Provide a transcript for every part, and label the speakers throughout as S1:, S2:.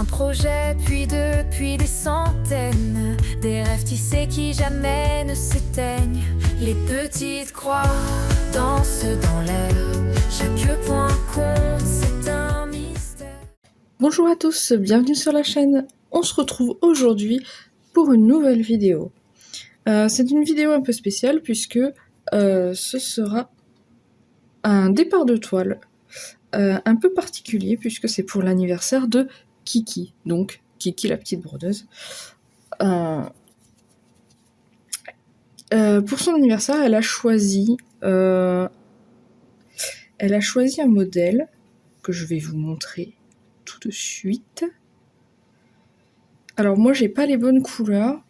S1: projet depuis des centaines, des rêves tissés qui jamais ne s'éteignent. Les petites croix dansent dans l'air, chaque point compte, c'est un mystère.
S2: Bonjour à tous, bienvenue sur la chaîne. On se retrouve aujourd'hui pour une nouvelle vidéo. C'est une vidéo un peu spéciale puisque ce sera un départ de toile un peu particulier puisque c'est pour l'anniversaire de Kiki, donc Kiki la petite brodeuse. Pour son anniversaire, elle a choisi un modèle que je vais vous montrer tout de suite. Alors moi j'ai pas les bonnes couleurs,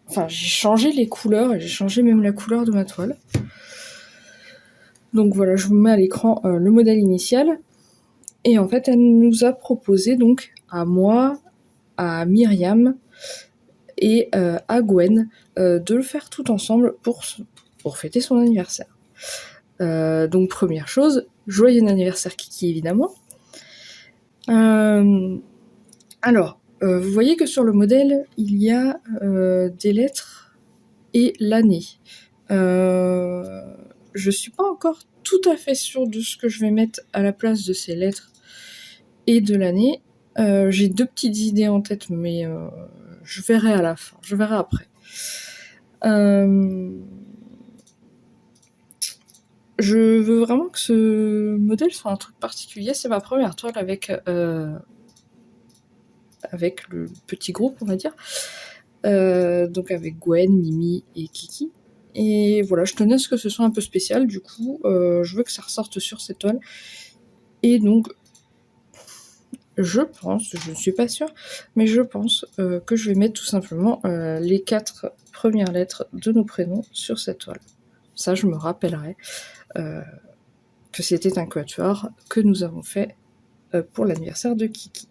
S2: enfin j'ai changé les couleurs et j'ai changé même la couleur de ma toile. Donc voilà, je vous mets à l'écran le modèle initial. Et en fait elle nous a proposé donc à moi, à Myriam et à Gwen de le faire tout ensemble pour fêter son anniversaire. Donc première chose, joyeux anniversaire Kiki évidemment. Alors, vous voyez que sur le modèle, il y a des lettres et l'année. Je suis pas encore tout à fait sûre de ce que je vais mettre à la place de ces lettres et de l'année. J'ai deux petites idées en tête, mais je verrai à la fin, je verrai après. Je veux vraiment que ce modèle soit un truc particulier. C'est ma première toile avec le petit groupe, on va dire. Donc avec Gwen, Mimi et Kiki. Et voilà, je tenais à ce que ce soit un peu spécial, du coup, je veux que ça ressorte sur cette toile. Et donc, je pense, je ne suis pas sûre, mais je pense que je vais mettre tout simplement les 4 premières lettres de nos prénoms sur cette toile. Ça, je me rappellerai que c'était un quatuor que nous avons fait pour l'anniversaire de Kiki.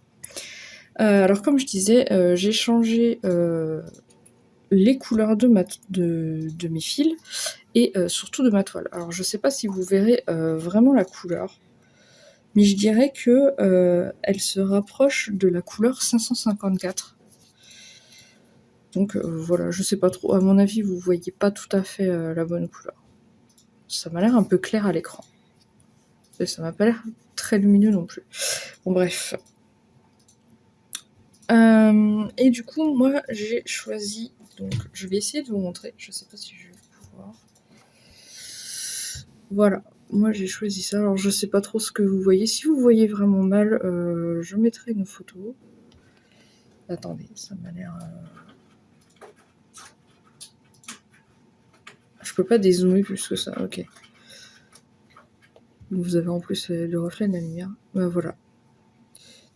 S2: Alors comme je disais, j'ai changé les couleurs de mes fils et surtout de ma toile. Alors je sais pas si vous verrez vraiment la couleur, mais je dirais que elle se rapproche de la couleur 554. Donc voilà, je sais pas trop, à mon avis vous voyez pas tout à fait la bonne couleur. Ça m'a l'air un peu clair à l'écran. Et ça m'a pas l'air très lumineux non plus. Bon bref. Et du coup, moi, j'ai choisi... Donc, je vais essayer de vous montrer. Je sais pas si je vais pouvoir... Voilà. Moi, j'ai choisi ça. Alors, je sais pas trop ce que vous voyez. Si vous voyez vraiment mal, je mettrai une photo. Attendez, ça m'a l'air... Je peux pas dézoomer plus que ça. Ok. Vous avez en plus le reflet de la lumière. Voilà.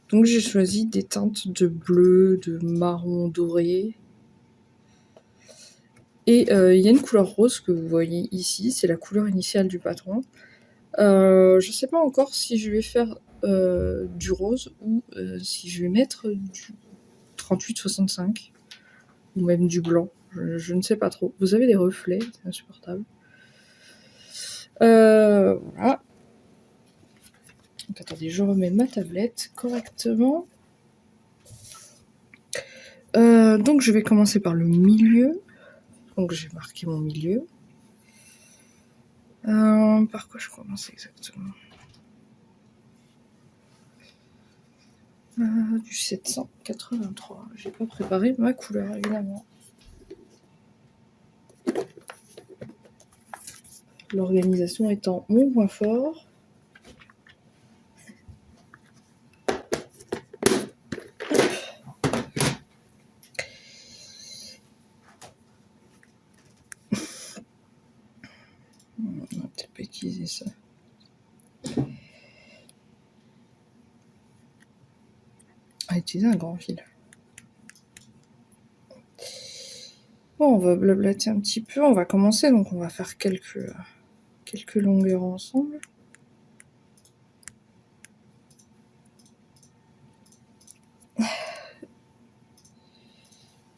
S2: Donc, j'ai choisi des teintes de bleu, de marron doré... Et il y a une couleur rose que vous voyez ici, c'est la couleur initiale du patron. Je sais pas encore si je vais faire du rose ou si je vais mettre du 38-65 ou même du blanc, je ne sais pas trop. Vous avez des reflets, c'est insupportable. Voilà. Donc attendez, je remets ma tablette correctement. Donc je vais commencer par le milieu. Donc j'ai marqué mon milieu. Par quoi je commence exactement? Du 783. J'ai pas préparé ma couleur évidemment. L'organisation étant mon point fort. On va peut-être pas utiliser ça. On va utiliser un grand fil. Bon, on va blablater un petit peu. On va commencer, donc on va faire quelques longueurs ensemble.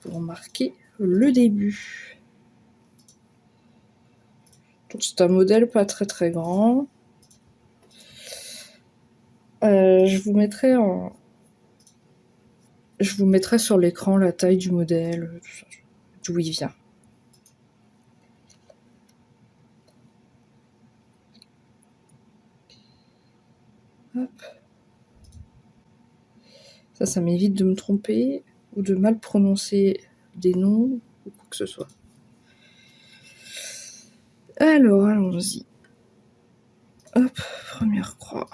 S2: Pour marquer le début. Donc c'est un modèle pas très très grand. Je vous mettrai Je vous mettrai sur l'écran la taille du modèle, tout ça, d'où il vient. Hop. Ça m'évite de me tromper ou de mal prononcer des noms ou quoi que ce soit. Alors, allons-y. Hop, première croix.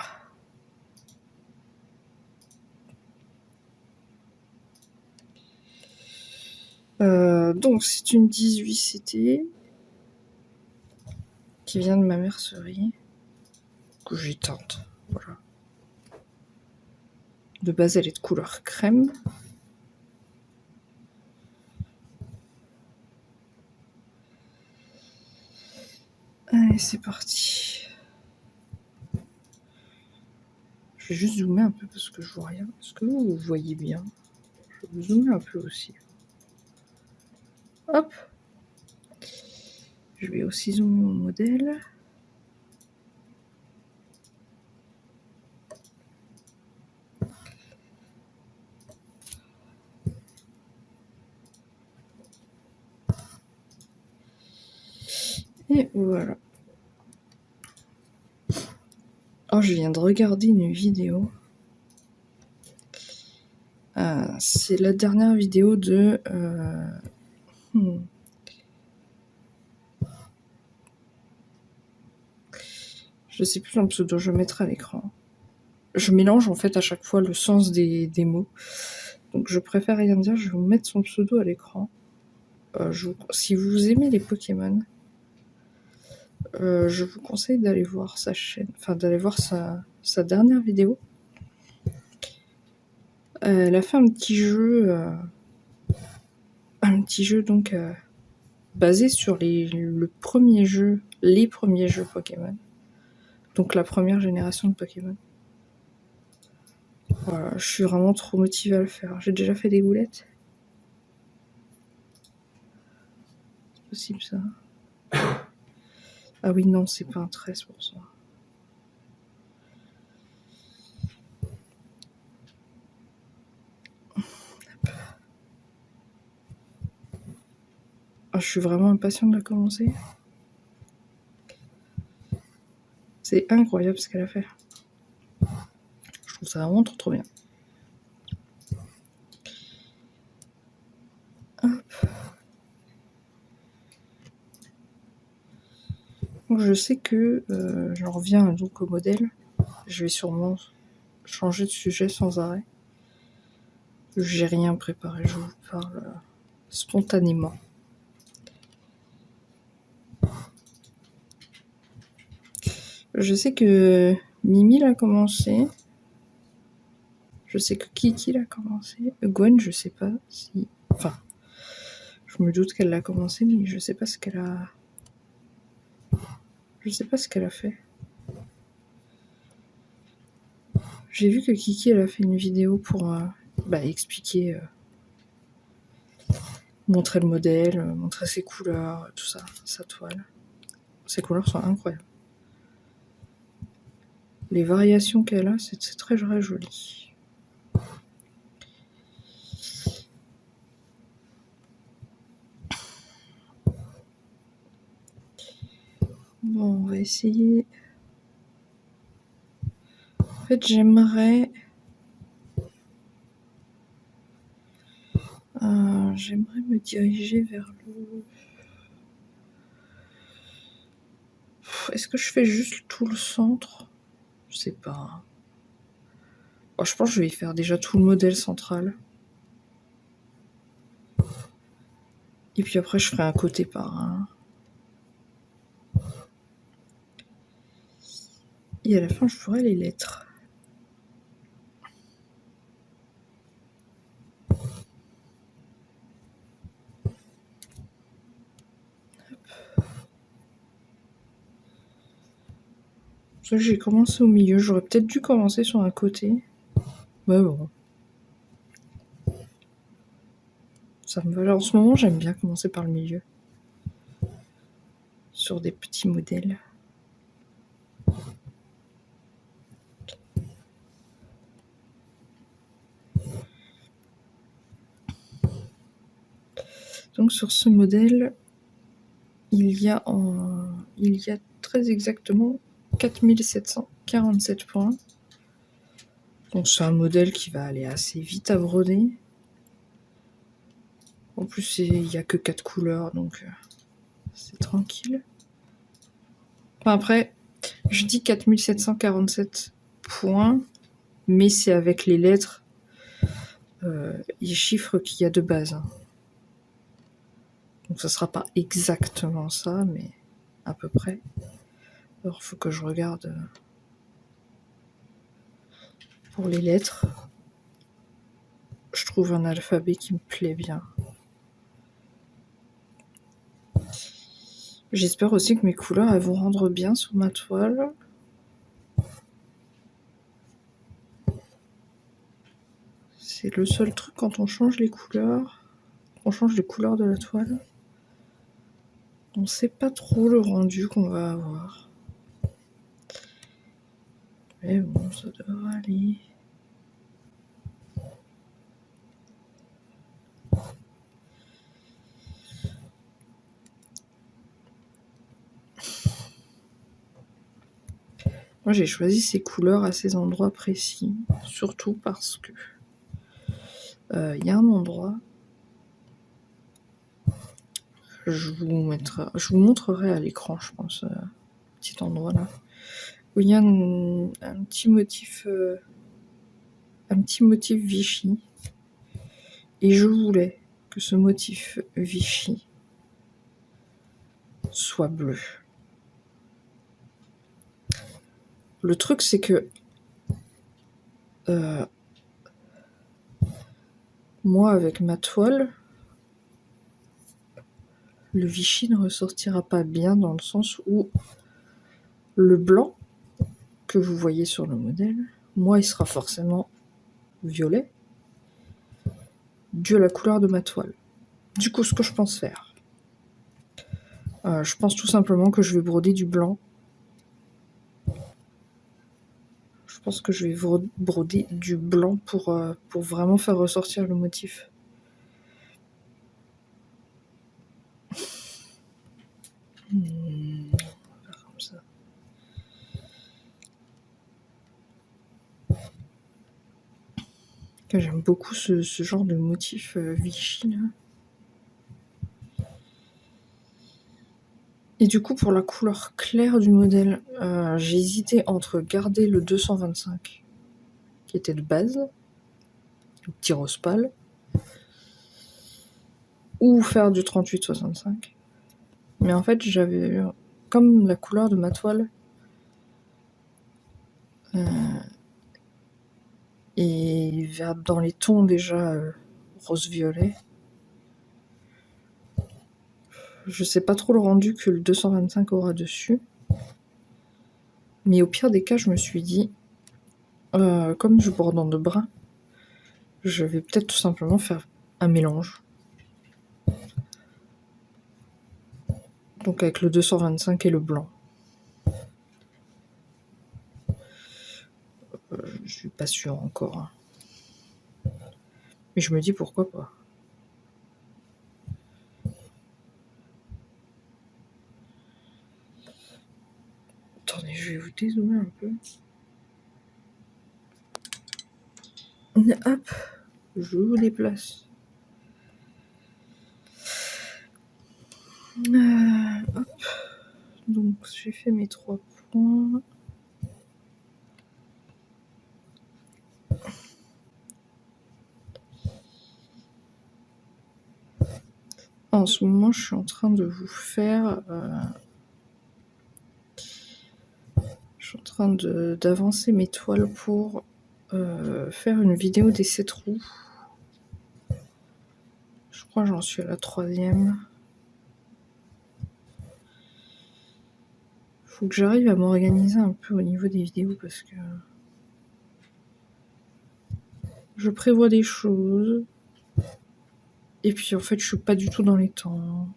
S2: Donc, c'est une 18 CT qui vient de ma mercerie, que j'ai teinte. Voilà. De base, elle est de couleur crème. Allez, c'est parti. Je vais juste zoomer un peu parce que je vois rien. Est-ce que vous voyez bien? Je vais zoomer un peu aussi. Hop. Je vais aussi zoomer mon modèle. Et voilà. Oh, je viens de regarder une vidéo. C'est la dernière vidéo de... Je sais plus son pseudo, je mettrai à l'écran. Je mélange en fait à chaque fois le sens des mots. Donc je préfère rien dire, je vais vous mettre son pseudo à l'écran. Si vous aimez les Pokémon, je vous conseille d'aller voir sa chaîne, enfin d'aller voir sa dernière vidéo. Elle a fait un petit jeu donc basé sur les premiers jeux Pokémon. Donc la première génération de Pokémon. Voilà, je suis vraiment trop motivée à le faire. J'ai déjà fait des boulettes. C'est possible ça. Ah oui, non, c'est pas un 13 pour ça. Ah, je suis vraiment impatiente de commencer. C'est incroyable ce qu'elle a fait. Je trouve ça vraiment trop bien. Hop. Donc je sais que j'en reviens donc au modèle. Je vais sûrement changer de sujet sans arrêt. J'ai rien préparé, je vous parle spontanément. Je sais que Mimi l'a commencé. Je sais que Kiki l'a commencé. Gwen, je sais pas si... Enfin, je me doute qu'elle l'a commencé, mais je sais pas ce qu'elle a... Je sais pas ce qu'elle a fait. J'ai vu que Kiki, elle a fait une vidéo pour expliquer... montrer le modèle, montrer ses couleurs, tout ça, sa toile. Ses couleurs sont incroyables. Les variations qu'elle a, c'est très joli. Bon, on va essayer. En fait, j'aimerais me diriger vers le... Est-ce que je fais juste tout le centre? Je sais pas. Oh, je pense que je vais faire déjà tout le modèle central. Et puis après, je ferai un côté par un. Et à la fin, je ferai les lettres. J'ai commencé au milieu, j'aurais peut-être dû commencer sur un côté. Mais bon. Ça me va. En ce moment, j'aime bien commencer par le milieu. Sur des petits modèles. Donc sur ce modèle, il y a très exactement 4747 points. Donc c'est un modèle qui va aller assez vite à broder. En plus, il n'y a que 4 couleurs, donc c'est tranquille. Enfin, après, je dis 4747 points, mais c'est avec les lettres, les chiffres qu'il y a de base. Donc ça sera pas exactement ça, mais à peu près. Alors, il faut que je regarde pour les lettres. Je trouve un alphabet qui me plaît bien. J'espère aussi que mes couleurs elles vont rendre bien sur ma toile. C'est le seul truc quand on change les couleurs. On change les couleurs de la toile. On sait pas trop le rendu qu'on va avoir. Mais bon, ça devrait aller. Moi, j'ai choisi ces couleurs à ces endroits précis, surtout parce que y a un endroit, je vous montrerai à l'écran, je pense, petit endroit là, où il y a un petit motif Vichy, et je voulais que ce motif Vichy soit bleu. Le truc, c'est que moi, avec ma toile, le Vichy ne ressortira pas bien dans le sens où le blanc que vous voyez sur le modèle, moi, il sera forcément violet, dû à la couleur de ma toile. Du coup, ce que je pense faire, je pense tout simplement que je vais broder du blanc. Je pense que je vais broder du blanc pour vraiment faire ressortir le motif. On va faire comme ça. J'aime beaucoup ce genre de motif Vichy là. Et du coup, pour la couleur claire du modèle, j'ai hésité entre garder le 225, qui était de base, le petit rose pâle, ou faire du 38-65. Mais en fait, j'avais, comme la couleur de ma toile, et dans les tons déjà rose-violet, je sais pas trop le rendu que le 225 aura dessus. Mais au pire des cas, je me suis dit, comme je borde en de brun, je vais peut-être tout simplement faire un mélange. Donc avec le 225 et le blanc. Je suis pas sûre encore. Mais je me dis pourquoi pas. Attendez, je vais vous dézoomer un peu. Hop, je vous déplace. Hop. Donc j'ai fait mes 3 points. En ce moment, je suis en train de vous faire... je suis en train d'avancer mes toiles pour faire une vidéo des 7 roues. Je crois que j'en suis à la 3e. Faut que j'arrive à m'organiser un peu au niveau des vidéos parce que je prévois des choses et puis en fait je suis pas du tout dans les temps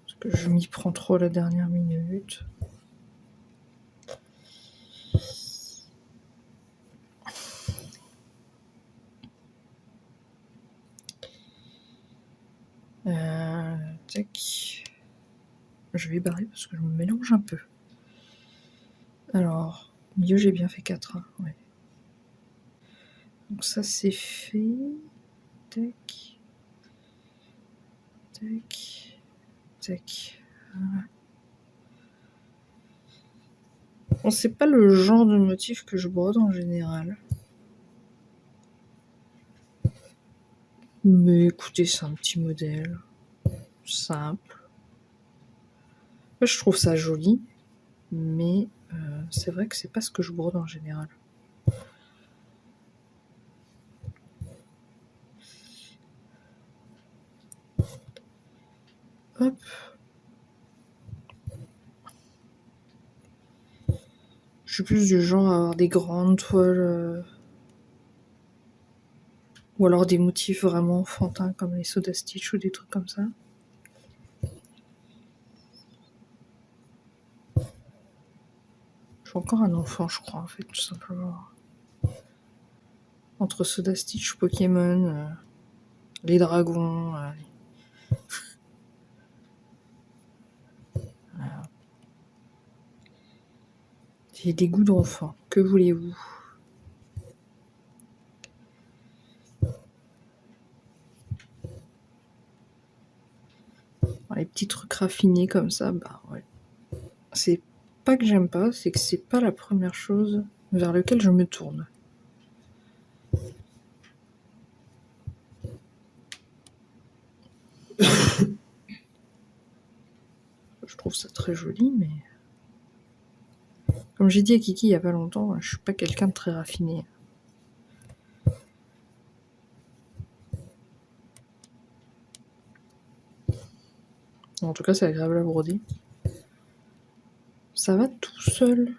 S2: parce que je m'y prends trop à la dernière minute. tac. Je vais barrer parce que je me mélange un peu. Alors, au milieu, j'ai bien fait 4. Hein, ouais. Donc ça, c'est fait. Tac. Tac. Tac. Voilà. Bon, c'est pas le genre de motif que je brode en général. Mais écoutez, c'est un petit modèle. Simple. Je trouve ça joli. Mais c'est vrai que c'est pas ce que je brode en général. Hop. Je suis plus du genre à avoir des grandes toiles ou alors des motifs vraiment enfantins comme les Soda Stitch ou des trucs comme ça. Je suis encore un enfant, je crois, en fait, tout simplement. Entre Soda Stitch, Pokémon, les dragons. Voilà. J'ai des goûts d'enfant, que voulez-vous? Les petits trucs raffinés comme ça, bah ouais. C'est pas que j'aime pas, c'est que c'est pas la première chose vers laquelle je me tourne. Je trouve ça très joli, mais comme j'ai dit à Kiki il y a pas longtemps, je suis pas quelqu'un de très raffiné. En tout cas, c'est agréable à broder. Ça va tout seul.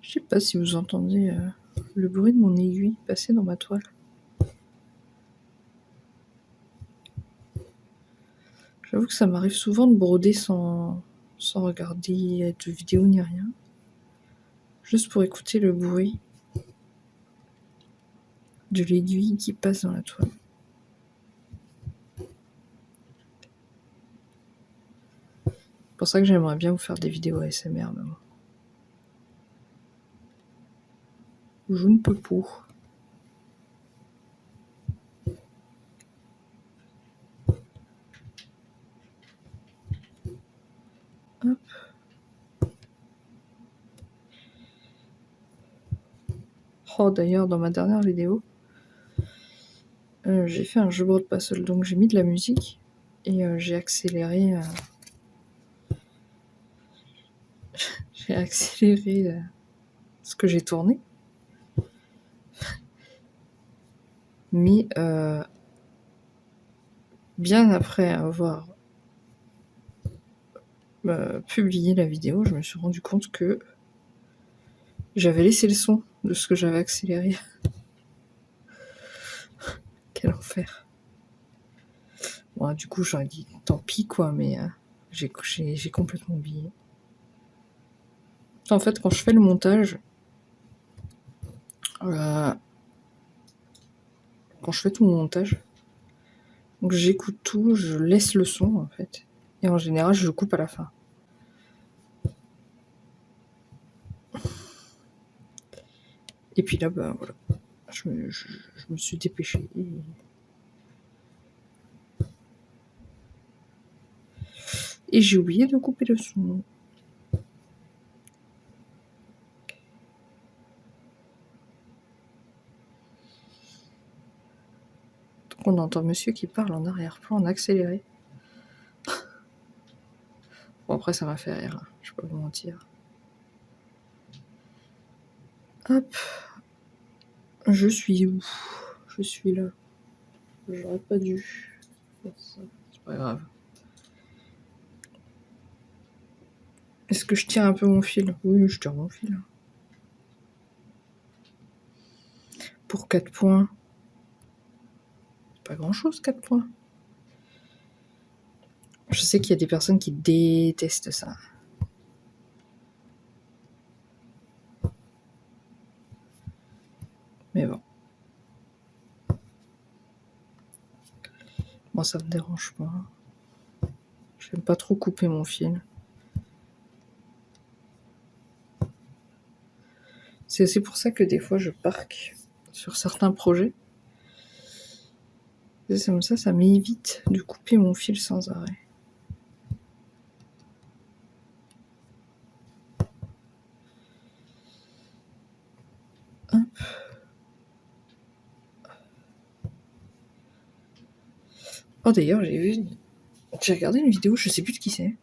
S2: Je sais pas si vous entendez le bruit de mon aiguille passer dans ma toile. J'avoue que ça m'arrive souvent de broder sans regarder de vidéo ni rien. Juste pour écouter le bruit de l'aiguille qui passe dans la toile. C'est pour ça que j'aimerais bien vous faire des vidéos ASMR même. Je ne peux pas. Hop. Oh, d'ailleurs, dans ma dernière vidéo, j'ai fait un je brode pas seul, donc j'ai mis de la musique et j'ai accéléré. J'ai accéléré ce que j'ai tourné. Mais bien après avoir publié la vidéo, je me suis rendu compte que j'avais laissé le son de ce que j'avais accéléré. Quel enfer. Bon, du coup, j'aurais dit tant pis quoi, mais j'ai complètement oublié. En fait, quand je fais le montage, quand je fais tout mon montage, donc j'écoute tout, je laisse le son en fait, et en général, je le coupe à la fin. Et puis là, bah voilà, je me suis dépêchée. Et j'ai oublié de couper le son. Donc on entend monsieur qui parle en arrière-plan, en accéléré. Bon, après, ça m'a fait rire, hein, je peux pas vous mentir. Hop. Je suis où? Je suis là. J'aurais pas dû faire ça. C'est pas grave. Est-ce que je tire un peu mon fil? Oui, je tire mon fil. pour 4 points. C'est pas grand-chose, 4 points. Je sais qu'il y a des personnes qui détestent ça. Mais bon. Moi, ça me dérange pas. J'aime pas trop couper mon fil. C'est aussi pour ça que des fois, je parque sur certains projets. C'est comme ça m'évite de couper mon fil sans arrêt. Hop. Oh d'ailleurs, j'ai regardé une vidéo, je sais plus de qui c'est.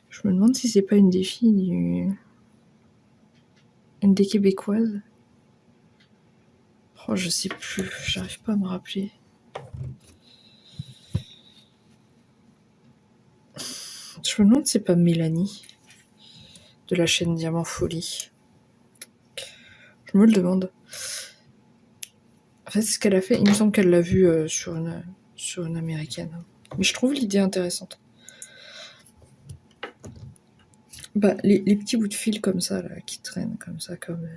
S2: Je me demande si c'est pas une des filles une des Québécoises. Oh, je sais plus, j'arrive pas à me rappeler. Je me demande si c'est pas Mélanie de la chaîne Diamant Folie. Je me le demande. En fait, ce qu'elle a fait, il me semble qu'elle l'a vu sur une américaine. Mais je trouve l'idée intéressante. Bah, les petits bouts de fil comme ça, là, qui traînent comme ça, comme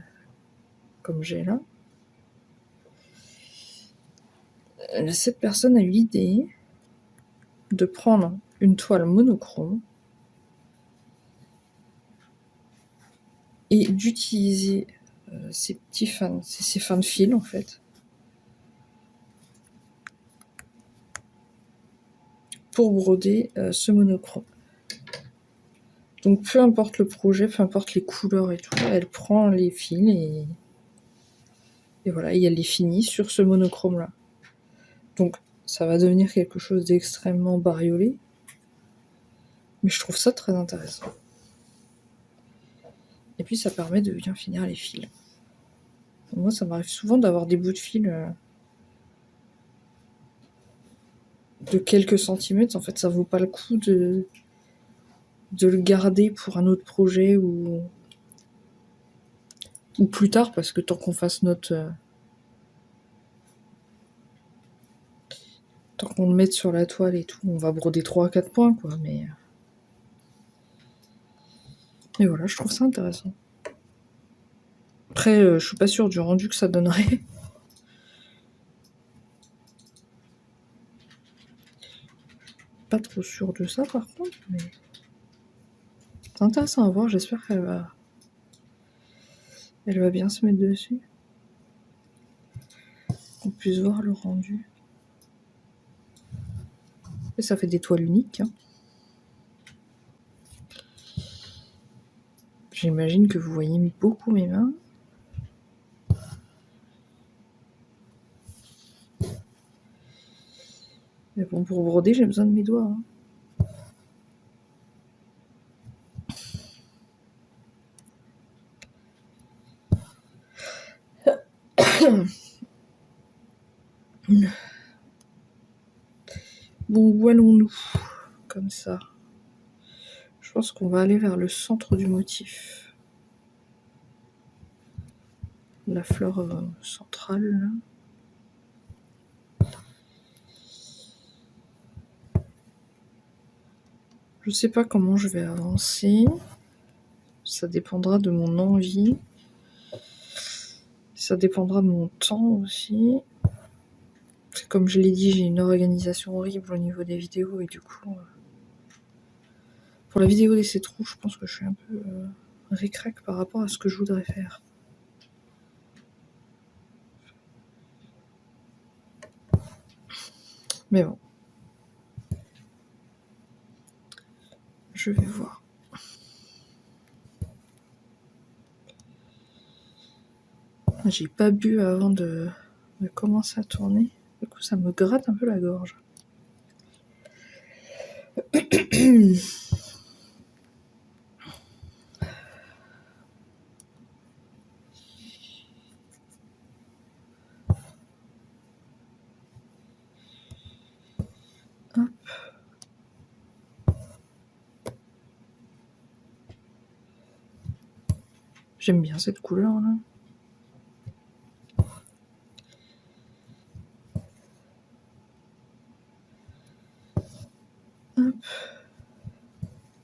S2: j'ai là. Cette personne a eu l'idée de prendre une toile monochrome et d'utiliser ces fins de fil en fait, pour broder ce monochrome. Donc peu importe le projet, peu importe les couleurs et tout, elle prend les fils et voilà, et elle les finit sur ce monochrome là. Donc ça va devenir quelque chose d'extrêmement bariolé, mais je trouve ça très intéressant. Et puis ça permet de bien finir les fils. Moi, ça m'arrive souvent d'avoir des bouts de fil de quelques centimètres. En fait, ça vaut pas le coup de le garder pour un autre projet ou plus tard, parce que tant qu'on fasse tant qu'on le mette sur la toile et tout, on va broder 3 à 4 points, quoi. Mais voilà, je trouve ça intéressant. Après, je suis pas sûre du rendu que ça donnerait. Pas trop sûre de ça, par contre, mais c'est intéressant à voir. J'espère qu'elle va bien se mettre dessus. Qu'on puisse voir le rendu. Et ça fait des toiles uniques, hein. J'imagine que vous voyez beaucoup mes mains. Mais bon, pour broder, j'ai besoin de mes doigts, hein. Bon, où allons-nous? Comme ça. Je pense qu'on va aller vers le centre du motif. La fleur centrale, là. Je sais pas comment je vais avancer. Ça dépendra de mon envie. Ça dépendra de mon temps aussi. Comme je l'ai dit, j'ai une organisation horrible au niveau des vidéos et du coup, pour la vidéo des 7 roues, je pense que je suis un peu ric-rac par rapport à ce que je voudrais faire. Mais bon. Je vais voir. J'ai pas bu avant de commencer à tourner. Du coup, ça me gratte un peu la gorge. Hop. J'aime bien cette couleur là.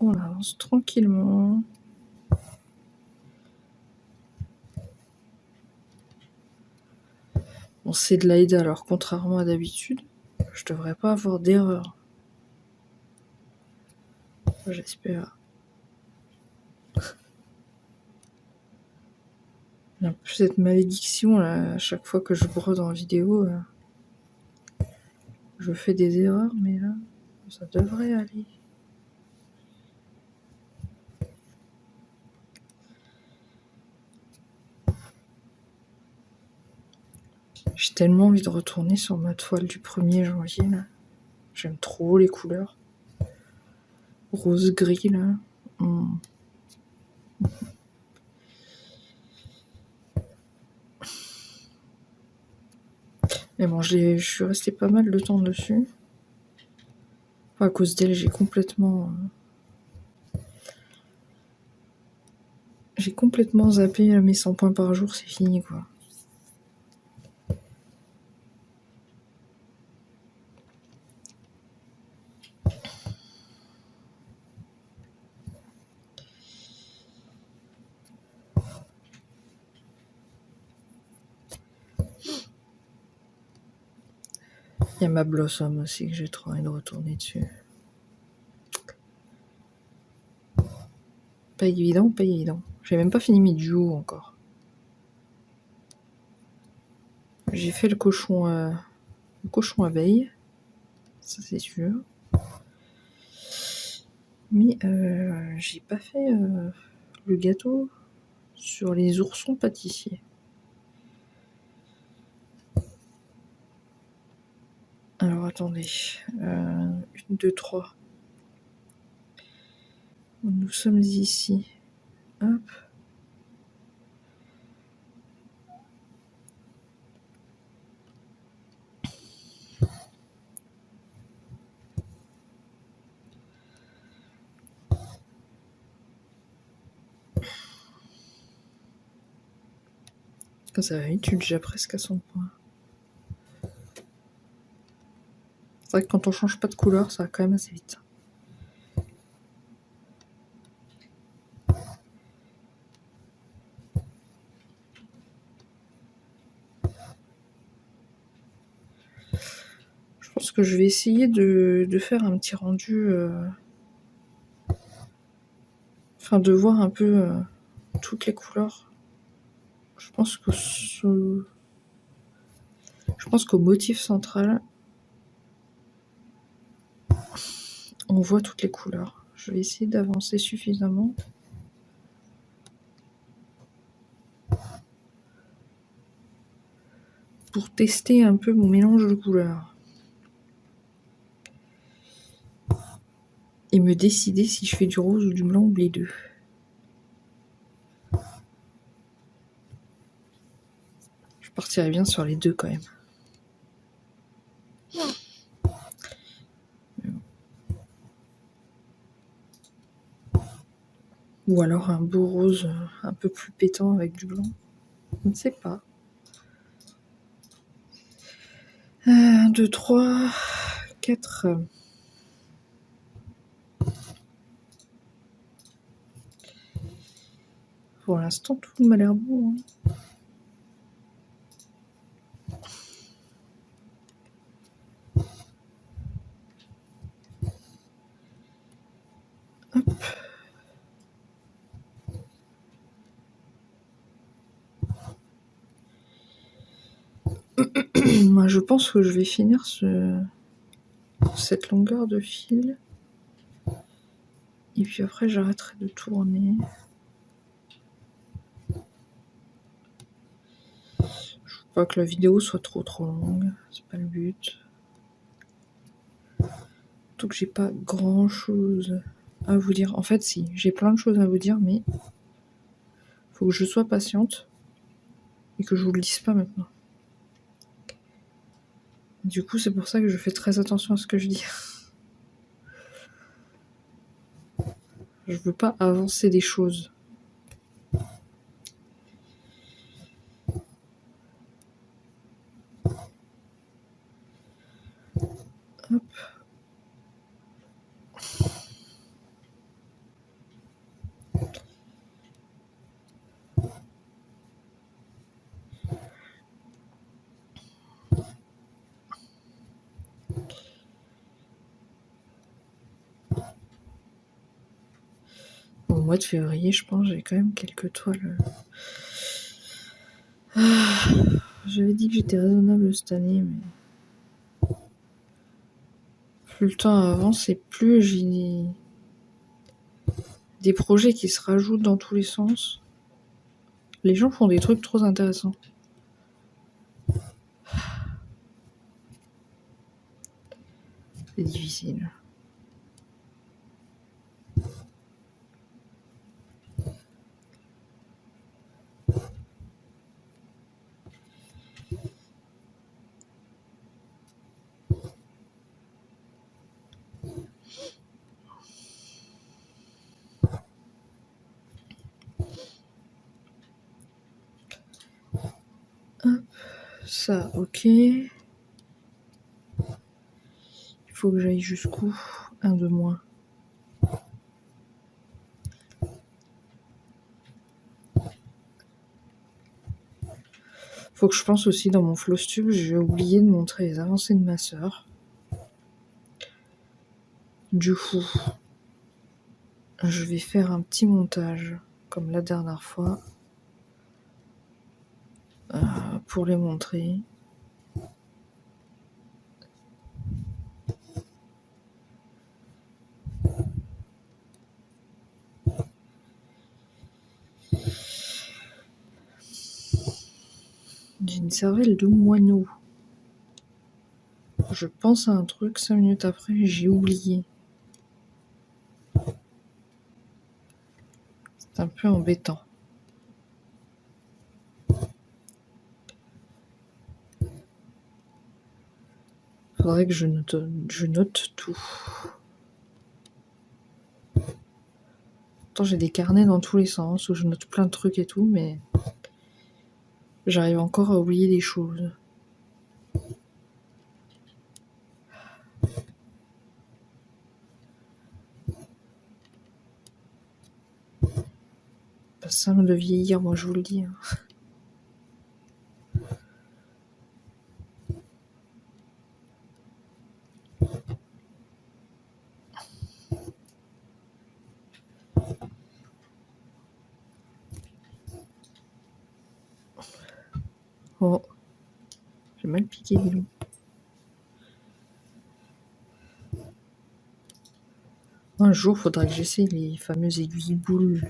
S2: coup, on avance tranquillement. Bon, c'est de l'AIDA, alors contrairement à d'habitude, je devrais pas avoir d'erreur. J'espère. J'ai un peu cette malédiction là, à chaque fois que je brode en vidéo, je fais des erreurs, mais là, ça devrait aller. J'ai tellement envie de retourner sur ma toile du 1er janvier là. J'aime trop les couleurs. Rose-gris là. Mais bon, je suis restée pas mal de temps dessus. Enfin, à cause d'elle, j'ai complètement zappé mes 100 points par jour, c'est fini quoi. Il y a ma Blossom aussi que j'ai trop envie de retourner dessus. Pas évident, pas évident. J'ai même pas fini mes duos encore. J'ai fait le cochon abeille, ça c'est sûr. Mais j'ai pas fait le gâteau sur les oursons pâtissiers. Alors attendez, 1, 2, 3. Nous sommes ici. Hop. Quand ça va vite, tu es déjà presque à 100 points. C'est vrai que quand on change pas de couleur, ça va quand même assez vite. Je pense que je vais essayer de faire un petit rendu... Enfin, de voir un peu toutes les couleurs. Je pense qu'au motif central, on voit toutes les couleurs. Je vais essayer d'avancer suffisamment. Pour tester un peu mon mélange de couleurs. Et me décider si je fais du rose ou du blanc ou les deux. Je partirais bien sur les deux quand même. Ou alors un beau rose un peu plus pétant avec du blanc. Je ne sais pas. 1, 2, 3, 4. Pour l'instant, tout m'a l'air bon. Hop. Moi, je pense que je vais finir cette longueur de fil. Et puis après, j'arrêterai de tourner. Je veux pas que la vidéo soit trop longue. C'est pas le but. Donc j'ai pas grand chose à vous dire. En fait, si, j'ai plein de choses à vous dire, mais faut que je sois patiente et que je vous le dise pas maintenant. Du coup, c'est pour ça que je fais très attention à ce que je dis. Je veux pas avancer des choses. Hop. mois de février, je pense, j'ai quand même quelques toiles. J'avais dit que j'étais raisonnable cette année, mais plus le temps avance et plus j'ai des projets qui se rajoutent dans tous les sens. Les gens font des trucs trop intéressants. C'est difficile. Hop, ça, ok. Il faut que j'aille jusqu'où? Un de moins. Faut que je pense aussi dans mon Flowstube, j'ai oublié de montrer les avancées de ma sœur. Du coup, je vais faire un petit montage, comme la dernière fois, pour les montrer. J'ai une cervelle de moineau. Je pense à un truc, 5 minutes après, j'ai oublié. C'est un peu embêtant. Faudrait que je note tout. Pourtant, j'ai des carnets dans tous les sens où je note plein de trucs et tout, mais j'arrive encore à oublier des choses. Pas simple de vieillir, moi je vous le dis. Oh, j'ai mal piqué, dis donc. Un jour, faudra que j'essaye les fameuses aiguilles boules.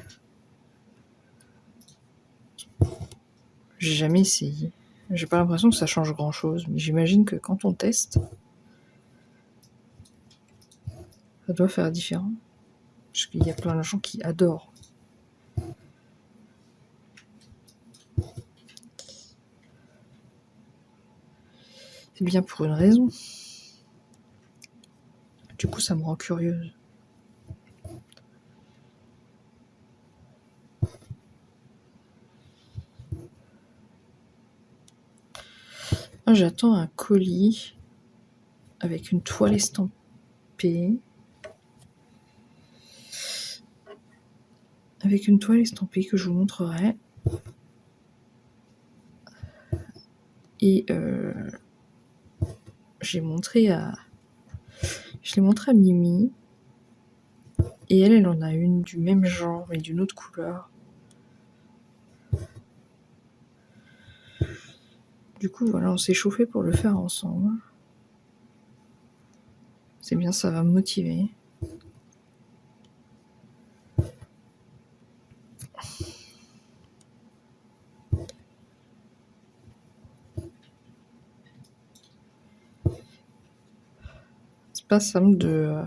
S2: J'ai jamais essayé. J'ai pas l'impression que ça change grand chose, mais j'imagine que quand on teste, ça doit faire différent. Parce qu'il y a plein de gens qui adorent. C'est bien pour une raison. Du coup, ça me rend curieuse. Moi, j'attends un colis avec une toile estampée. Avec une toile estampée que je vous montrerai. Et je l'ai montré à Mimi. Et elle en a une du même genre mais d'une autre couleur. Du coup, voilà, on s'est chauffé pour le faire ensemble. C'est bien, ça va me motiver. C'est pas simple de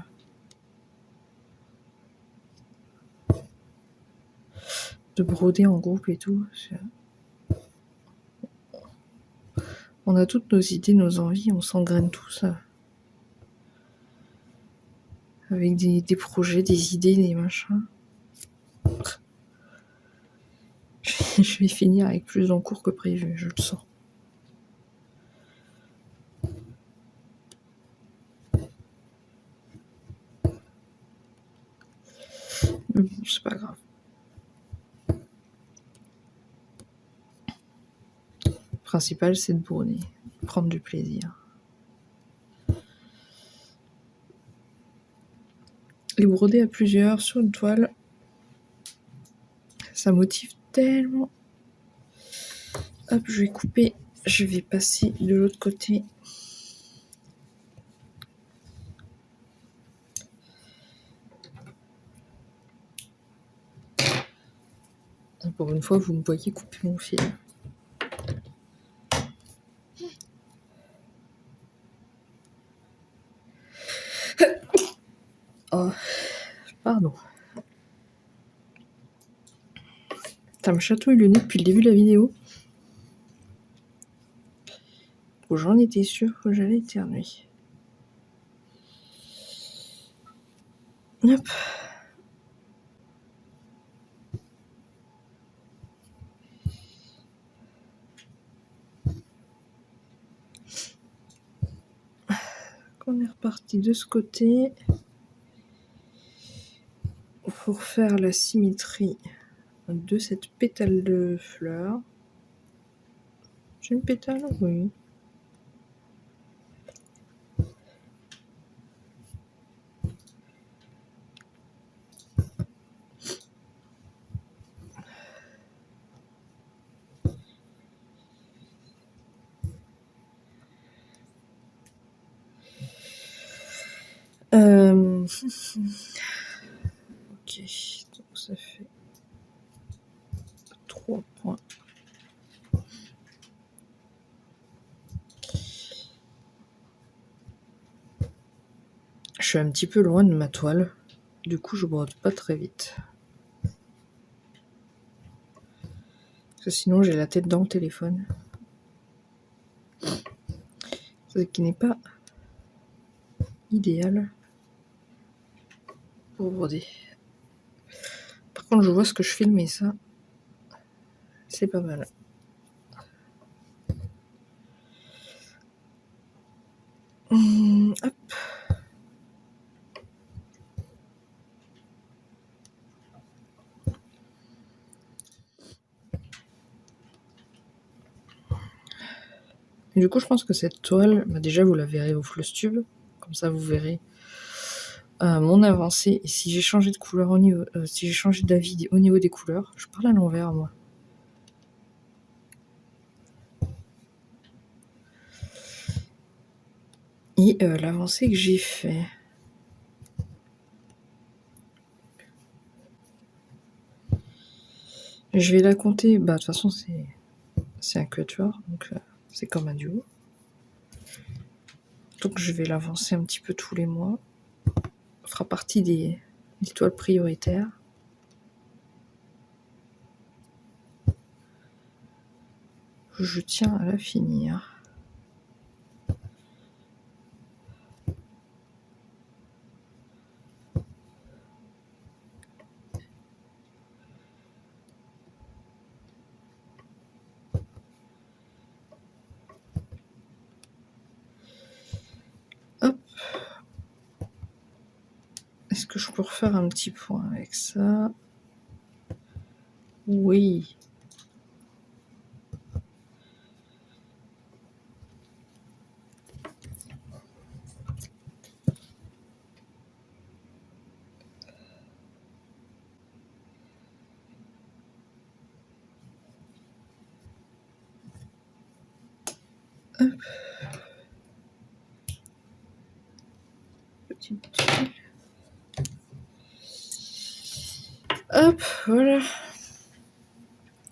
S2: broder en groupe et tout. On a toutes nos idées, nos envies, on s'engraine tous. Avec des projets, des idées, des machins. Je vais finir avec plus en cours que prévu, je le sens. Mais bon, c'est pas grave. Le principal, c'est de broder, prendre du plaisir. Et broder à plusieurs sur une toile, Ça motive tellement. Hop, je vais couper. Je vais passer de l'autre côté. Pour une fois, vous me voyez couper mon fil. Oh, pardon. Ça me chatouille le nez depuis le début de la vidéo. J'en étais sûre que j'allais éternuer. Hop. On est reparti de ce côté pour faire la symétrie de cette pétale de fleur. J'ai une pétale? Oui. Ok, donc ça fait 3 points. Je suis un petit peu loin de ma toile, du coup je brode pas très vite. Parce que sinon j'ai la tête dans le téléphone. Ce qui n'est pas idéal pour broder. Par contre je vois ce que je filme et ça, c'est pas mal. Hop. Et du coup, je pense que cette toile, bah déjà vous la verrez au Flosstube, comme ça vous verrez mon avancée. Et si j'ai changé de couleur au niveau, si j'ai changé d'avis au niveau des couleurs, je parle à l'envers moi. Et l'avancée que j'ai fait. Je vais la compter, bah de toute façon c'est un quatuor, donc c'est comme un duo. Donc je vais l'avancer un petit peu tous les mois. Ça fera partie des toiles prioritaires. Je tiens à la finir. Hop. Est-ce que je peux refaire un petit point avec ça? Oui. Hop. Petite tuile. Hop, voilà.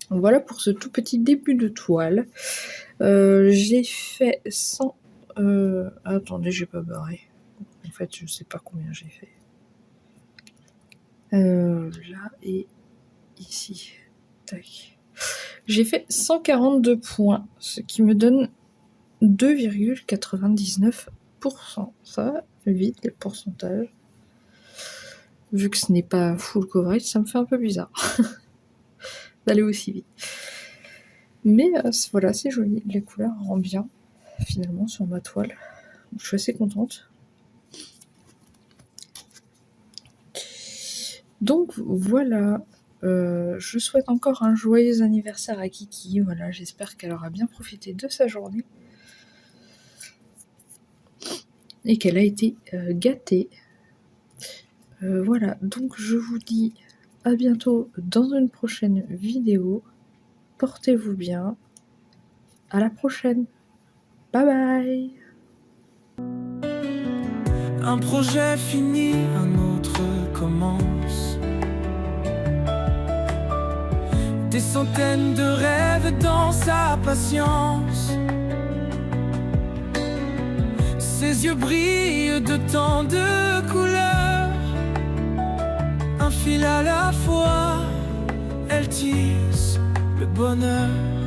S2: Voilà pour ce tout petit début de toile. J'ai fait 100... attendez, j'ai pas barré. En fait, je sais pas combien j'ai fait. Là et ici. Tac. J'ai fait 142 points, ce qui me donne 2,99%. Ça va vite, les pourcentages. Vu que ce n'est pas full coverage, ça me fait un peu bizarre d'aller aussi vite. Mais voilà, c'est joli. Les couleurs rendent bien, finalement, sur ma toile. Donc, je suis assez contente. Donc voilà, je souhaite encore un joyeux anniversaire à Kiki. Voilà, j'espère qu'elle aura bien profité de sa journée. Et qu'elle a été gâtée. Voilà, donc je vous dis à bientôt dans une prochaine vidéo. Portez-vous bien. À la prochaine. Bye bye.
S3: Un projet fini, un autre commence. Des centaines de rêves dans sa patience. Ses yeux brillent de tant de couleurs. Un fil à la fois, elle tisse le bonheur.